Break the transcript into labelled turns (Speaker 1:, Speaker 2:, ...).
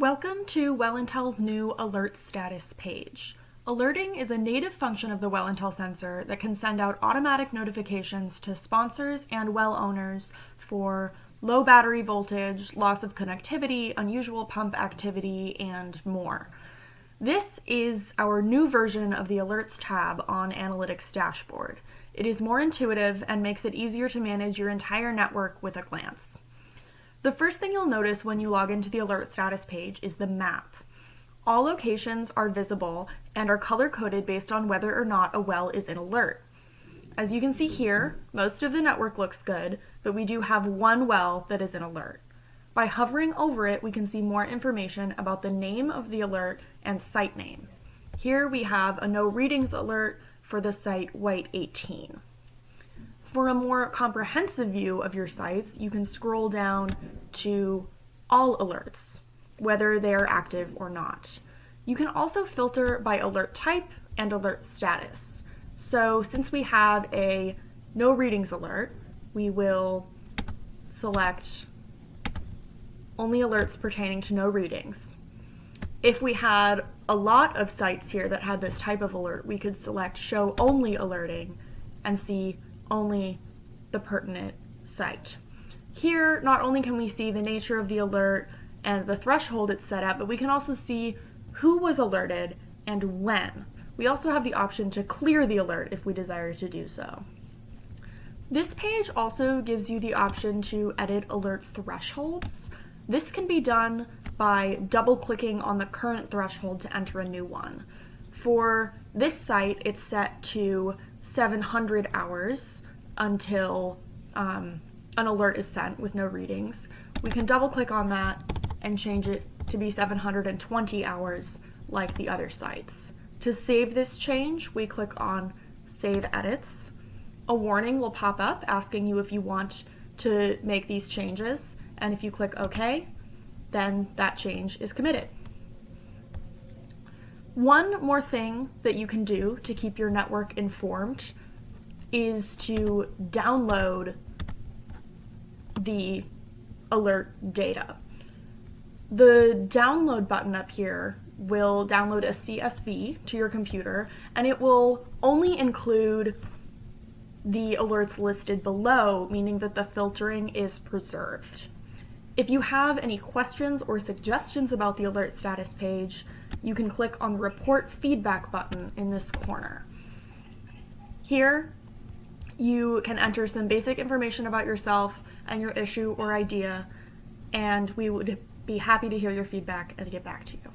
Speaker 1: Welcome to Wellntel's new Alert Status page. Alerting is a native function of the Wellntel sensor that can send out automatic notifications to sponsors and well owners for low battery voltage, loss of connectivity, unusual pump activity, and more. This is our new version of the Alerts tab on Analytics dashboard. It is more intuitive and makes it easier to manage your entire network with a glance. The first thing you'll notice when you log into the Alert Status page is the map. All locations are visible and are color-coded based on whether or not a well is in alert. As you can see here, most of the network looks good, but we do have one well that is in alert. By hovering over it, we can see more information about the name of the alert and site name. Here we have a no readings alert for the site White 18. For a more comprehensive view of your sites, you can scroll down to all alerts, whether they are active or not. You can also filter by alert type and alert status. So since we have a no readings alert, we will select only alerts pertaining to no readings. If we had a lot of sites here that had this type of alert, we could select show only alerting and see only the pertinent site. Here, not only can we see the nature of the alert and the threshold it's set at, but we can also see who was alerted and when. We also have the option to clear the alert if we desire to do so. This page also gives you the option to edit alert thresholds. This can be done by double-clicking on the current threshold to enter a new one. For this site, it's set to 700 hours until an alert is sent with no readings. We can double click on that and change it to be 720 hours like the other sites. To save this change, we click on Save Edits. A warning will pop up asking you if you want to make these changes, and if you click OK, then that change is committed. One more thing that you can do to keep your network informed is to download the alert data. The download button up here will download a CSV to your computer, and it will only include the alerts listed below, meaning that the filtering is preserved. If you have any questions or suggestions about the alert status page, you can click on the report feedback button in this corner. Here, you can enter some basic information about yourself and your issue or idea, and we would be happy to hear your feedback and get back to you.